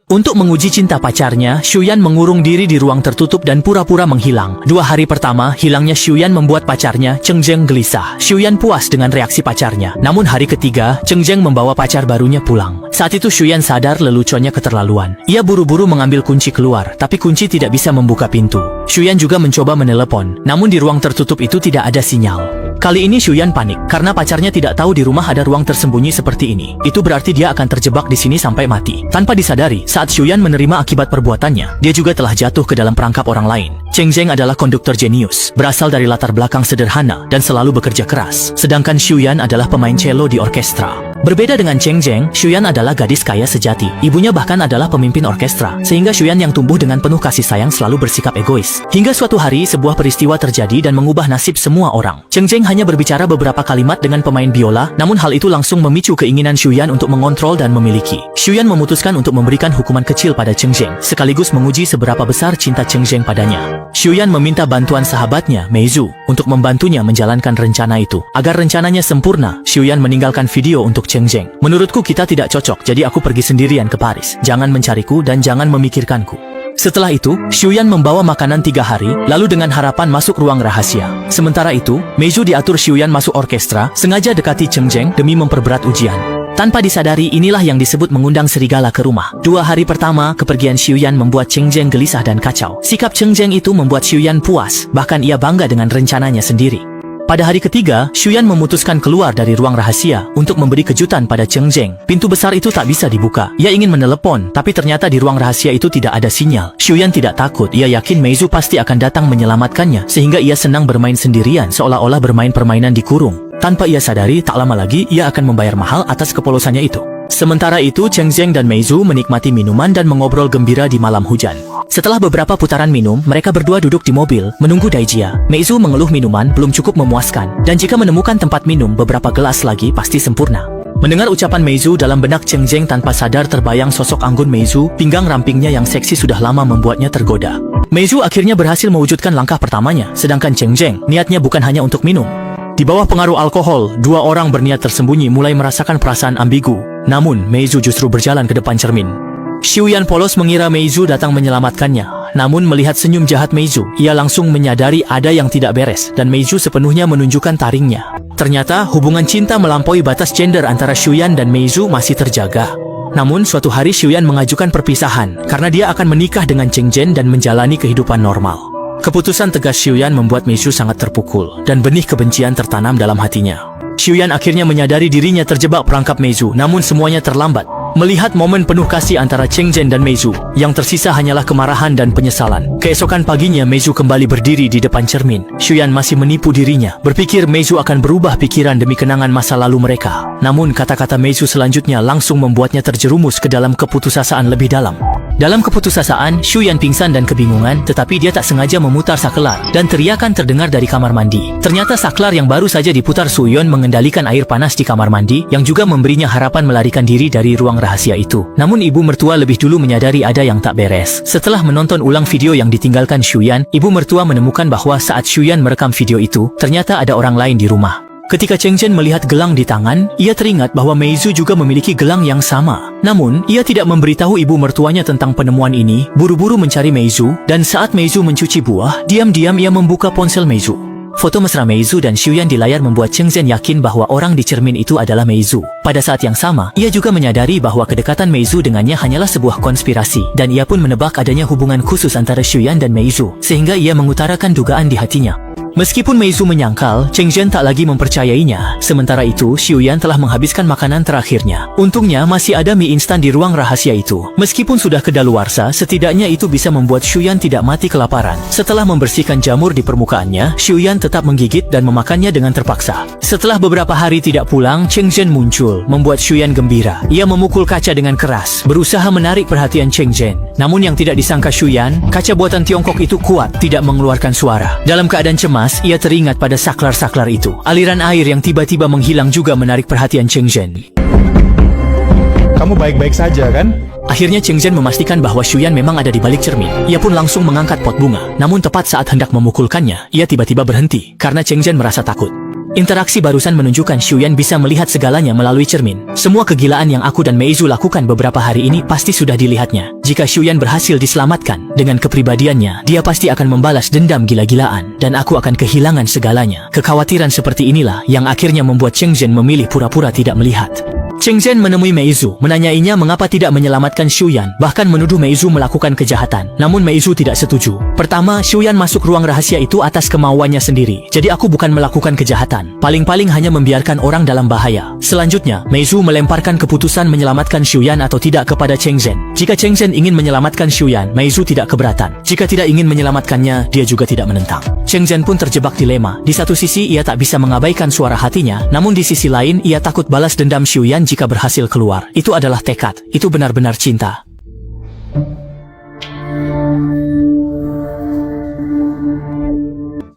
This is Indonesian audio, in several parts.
Untuk menguji cinta pacarnya, Shuyan mengurung diri di ruang tertutup dan pura-pura menghilang. 2 hari pertama, hilangnya Shuyan membuat pacarnya, Cheng Zheng, gelisah. Shuyan puas dengan reaksi pacarnya. Namun hari ketiga, Cheng Zheng membawa pacar barunya pulang. Saat itu Shuyan sadar leluconnya keterlaluan. Ia buru-buru mengambil kunci keluar, tapi kunci tidak bisa membuka pintu. Shuyan juga mencoba menelepon, namun di ruang tertutup itu tidak ada sinyal. Kali ini Shuyan panik, karena pacarnya tidak tahu di rumah ada ruang tersembunyi seperti ini. Itu berarti dia akan terjebak di sini sampai mati. Tanpa disadari, saat Shuyan menerima akibat perbuatannya, dia juga telah jatuh ke dalam perangkap orang lain. Cheng Zheng adalah konduktor jenius, berasal dari latar belakang sederhana, dan selalu bekerja keras. Sedangkan Shuyan adalah pemain cello di orkestra. Berbeda dengan Cheng Zheng, Shuyan adalah gadis kaya sejati. Ibunya bahkan adalah pemimpin orkestra, sehingga Shuyan yang tumbuh dengan penuh kasih sayang selalu bersikap egois. Hingga suatu hari, sebuah peristiwa terjadi dan mengubah nasib semua orang. Cheng Zheng hanya berbicara beberapa kalimat dengan pemain biola, namun hal itu langsung memicu keinginan Shuyan untuk mengontrol dan memiliki. Shuyan memutuskan untuk memberikan hukuman kecil pada Cheng Zheng, sekaligus menguji seberapa besar cinta Cheng Zheng padanya. Shuyan meminta bantuan sahabatnya, Mei Zhu, untuk membantunya menjalankan rencana itu. Agar rencananya sempurna, Shuyan meninggalkan video untuk Cheng Zheng. Menurutku kita tidak cocok, jadi aku pergi sendirian ke Paris. Jangan mencariku dan jangan memikirkanku. Setelah itu, Shuyan membawa makanan 3 hari, lalu dengan harapan masuk ruang rahasia. Sementara itu, Mei Zhu diatur Shuyan masuk orkestra, sengaja dekati Cheng Zheng demi memperberat ujian. Tanpa disadari, inilah yang disebut mengundang serigala ke rumah. 2 hari pertama, kepergian Shuyan membuat Cheng Zheng gelisah dan kacau. Sikap Cheng Zheng itu membuat Shuyan puas, bahkan ia bangga dengan rencananya sendiri. Pada hari ketiga, Shuyan memutuskan keluar dari ruang rahasia untuk memberi kejutan pada Cheng Zheng. Pintu besar itu tak bisa dibuka. Ia ingin menelepon, tapi ternyata di ruang rahasia itu tidak ada sinyal. Shuyan tidak takut. Ia yakin Mei Zhu pasti akan datang menyelamatkannya, sehingga ia senang bermain sendirian, seolah-olah bermain permainan di kurung. Tanpa ia sadari, tak lama lagi ia akan membayar mahal atas kepolosannya itu. Sementara itu, Cheng Zheng dan Mei Zhu menikmati minuman dan mengobrol gembira di malam hujan. Setelah beberapa putaran minum, mereka berdua duduk di mobil, menunggu Daijia. Mei Zhu mengeluh minuman belum cukup memuaskan, dan jika menemukan tempat minum beberapa gelas lagi pasti sempurna. Mendengar ucapan Mei Zhu, dalam benak Cheng Zheng tanpa sadar terbayang sosok anggun Mei Zhu, pinggang rampingnya yang seksi sudah lama membuatnya tergoda. Mei Zhu akhirnya berhasil mewujudkan langkah pertamanya, sedangkan Cheng Zheng, niatnya bukan hanya untuk minum. Di bawah pengaruh alkohol, 2 orang berniat tersembunyi mulai merasakan perasaan ambigu. Namun, Mei Zhu justru berjalan ke depan cermin. Shuyan polos mengira Mei Zhu datang menyelamatkannya. Namun melihat senyum jahat Mei Zhu, ia langsung menyadari ada yang tidak beres, dan Mei Zhu sepenuhnya menunjukkan taringnya. Ternyata, hubungan cinta melampaui batas gender antara Shuyan dan Mei Zhu masih terjaga. Namun, suatu hari Shuyan mengajukan perpisahan, karena dia akan menikah dengan Cheng Zheng dan menjalani kehidupan normal. Keputusan tegas Shuyan membuat Mei Zhu sangat terpukul, dan benih kebencian tertanam dalam hatinya. Shuyan akhirnya menyadari dirinya terjebak perangkap Mei Zhu, namun semuanya terlambat. Melihat momen penuh kasih antara Cheng Zheng dan Mei Zhu, yang tersisa hanyalah kemarahan dan penyesalan. Keesokan paginya, Mei Zhu kembali berdiri di depan cermin. Shuyan masih menipu dirinya, berpikir Mei Zhu akan berubah pikiran demi kenangan masa lalu mereka. Namun kata-kata Mei Zhu selanjutnya langsung membuatnya terjerumus ke dalam keputusasaan lebih dalam. Dalam keputusasaan, Shuyan pingsan dan kebingungan, tetapi dia tak sengaja memutar saklar, dan teriakan terdengar dari kamar mandi. Ternyata saklar yang baru saja diputar Suyun mengendalikan air panas di kamar mandi, yang juga memberinya harapan melarikan diri dari ruang rahasia itu. Namun ibu mertua lebih dulu menyadari ada yang tak beres. Setelah menonton ulang video yang ditinggalkan Shuyan, ibu mertua menemukan bahwa saat Shuyan merekam video itu, ternyata ada orang lain di rumah. Ketika Cheng Zheng melihat gelang di tangan, ia teringat bahwa Mei Zhu juga memiliki gelang yang sama. Namun, ia tidak memberitahu ibu mertuanya tentang penemuan ini, buru-buru mencari Mei Zhu, dan saat Mei Zhu mencuci buah, diam-diam ia membuka ponsel Mei Zhu. Foto mesra Mei Zhu dan Shuyan di layar membuat Cheng Zheng yakin bahwa orang di cermin itu adalah Mei Zhu. Pada saat yang sama, ia juga menyadari bahwa kedekatan Mei Zhu dengannya hanyalah sebuah konspirasi, dan ia pun menebak adanya hubungan khusus antara Shuyan dan Mei Zhu, sehingga ia mengutarakan dugaan di hatinya. Meskipun Mei Zhu menyangkal, Cheng Zheng tak lagi mempercayainya. Sementara itu, Shuyan telah menghabiskan makanan terakhirnya. Untungnya masih ada mie instan di ruang rahasia itu. Meskipun sudah kedaluarsa, setidaknya itu bisa membuat Shuyan tidak mati kelaparan. Setelah membersihkan jamur di permukaannya, Shuyan tetap menggigit dan memakannya dengan terpaksa. Setelah beberapa hari tidak pulang, Cheng Zheng muncul, membuat Shuyan gembira. Ia memukul kaca dengan keras, berusaha menarik perhatian Cheng Zheng. Namun yang tidak disangka Shuyan, kaca buatan Tiongkok itu kuat, tidak mengeluarkan suara. Dalam keadaan cemas, ia teringat pada saklar-saklar itu. Aliran air yang tiba-tiba menghilang juga menarik perhatian Cheng Zheng. Kamu baik-baik saja, kan? Akhirnya Cheng Zheng memastikan bahwa Shuyan memang ada di balik cermin. Ia pun langsung mengangkat pot bunga. Namun tepat saat hendak memukulkannya, ia tiba-tiba berhenti, karena Cheng Zheng merasa takut. Interaksi barusan menunjukkan Xiuyan bisa melihat segalanya melalui cermin. Semua kegilaan yang aku dan Meizu lakukan beberapa hari ini pasti sudah dilihatnya. Jika Xiuyan berhasil diselamatkan, dengan kepribadiannya, dia pasti akan membalas dendam gila-gilaan, dan aku akan kehilangan segalanya. Kekhawatiran seperti inilah yang akhirnya membuat Cheng Zhen memilih pura-pura tidak melihat. Cheng Zhen menemui Meizu, menanyainya mengapa tidak menyelamatkan Xiuyan, bahkan menuduh Meizu melakukan kejahatan. Namun Meizu tidak setuju. Pertama, Xiuyan masuk ruang rahasia itu atas kemauannya sendiri. Jadi aku bukan melakukan kejahatan. Paling-paling hanya membiarkan orang dalam bahaya. Selanjutnya, Meizu melemparkan keputusan menyelamatkan Xiuyan atau tidak kepada Cheng Zhen. Jika Cheng Zhen ingin menyelamatkan Xiuyan, Meizu tidak keberatan. Jika tidak ingin menyelamatkannya, dia juga tidak menentang. Cheng Zhen pun terjebak dilema. Di satu sisi ia tak bisa mengabaikan suara hatinya, namun di sisi lain ia takut balas dendam Xiuyan jika berhasil keluar. Itu adalah tekad. Itu benar-benar cinta.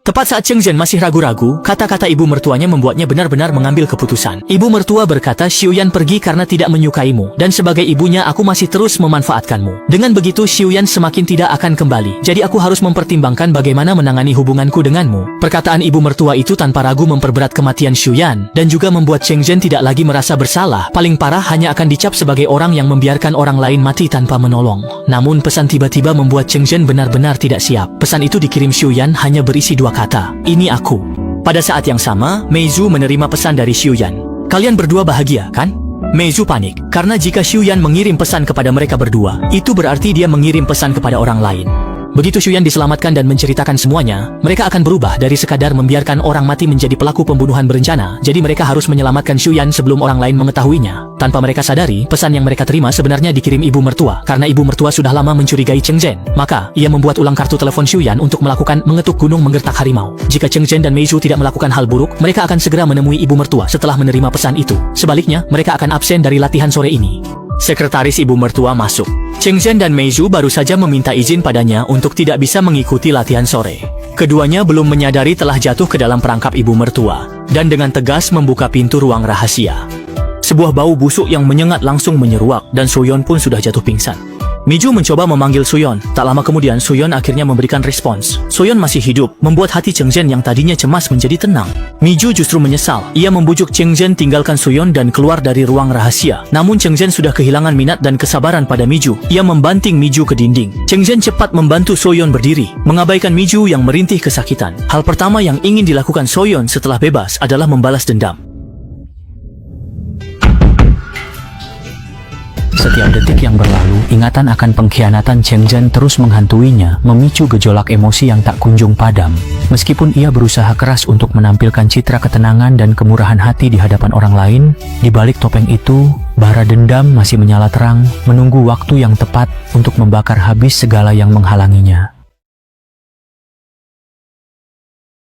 Tepat saat Cheng Zhen masih ragu-ragu, kata-kata ibu mertuanya membuatnya benar-benar mengambil keputusan. Ibu mertua berkata Xiuyan pergi karena tidak menyukaimu, dan sebagai ibunya aku masih terus memanfaatkanmu. Dengan begitu Xiuyan semakin tidak akan kembali, jadi aku harus mempertimbangkan bagaimana menangani hubunganku denganmu. Perkataan ibu mertua itu tanpa ragu memperberat kematian Xiuyan, dan juga membuat Cheng Zhen tidak lagi merasa bersalah. Paling parah hanya akan dicap sebagai orang yang membiarkan orang lain mati tanpa menolong. Namun pesan tiba-tiba membuat Cheng Zhen benar-benar tidak siap. Pesan itu dikirim Xiuyan hanya berisi dua kata, ini aku. Pada saat yang sama, Meizu menerima pesan dari Xiuyan. Kalian berdua bahagia, kan? Meizu panik, karena jika Xiuyan mengirim pesan kepada mereka berdua, itu berarti dia mengirim pesan kepada orang lain. Begitu Xiuyan diselamatkan dan menceritakan semuanya, mereka akan berubah dari sekadar membiarkan orang mati menjadi pelaku pembunuhan berencana. Jadi mereka harus menyelamatkan Xiuyan sebelum orang lain mengetahuinya. Tanpa mereka sadari, pesan yang mereka terima sebenarnya dikirim ibu mertua. Karena ibu mertua sudah lama mencurigai Cheng Zhen, maka ia membuat ulang kartu telepon Xiuyan untuk melakukan mengetuk gunung menggertak harimau. Jika Cheng Zhen dan Meizu tidak melakukan hal buruk, mereka akan segera menemui ibu mertua setelah menerima pesan itu. Sebaliknya, mereka akan absen dari latihan sore ini. Sekretaris ibu mertua masuk. Cheng Zhen dan Meizu baru saja meminta izin padanya untuk tidak bisa mengikuti latihan sore. Keduanya belum menyadari telah jatuh ke dalam perangkap ibu mertua, dan dengan tegas membuka pintu ruang rahasia. Sebuah bau busuk yang menyengat langsung menyeruak, dan Suyon pun sudah jatuh pingsan. Meizu mencoba memanggil Suyon. Tak lama kemudian Suyon akhirnya memberikan respons. Suyon masih hidup, membuat hati Cheng Zhen yang tadinya cemas menjadi tenang. Meizu justru menyesal. Ia membujuk Cheng Zhen tinggalkan Suyon dan keluar dari ruang rahasia. Namun Cheng Zhen sudah kehilangan minat dan kesabaran pada Meizu. Ia membanting Meizu ke dinding. Cheng Zhen cepat membantu Suyon berdiri, mengabaikan Meizu yang merintih kesakitan. Hal pertama yang ingin dilakukan Suyon setelah bebas adalah membalas dendam. Setiap detik yang berlalu, ingatan akan pengkhianatan Cheng Zhen terus menghantuinya, memicu gejolak emosi yang tak kunjung padam. Meskipun ia berusaha keras untuk menampilkan citra ketenangan dan kemurahan hati di hadapan orang lain, di balik topeng itu, bara dendam masih menyala terang, menunggu waktu yang tepat untuk membakar habis segala yang menghalanginya.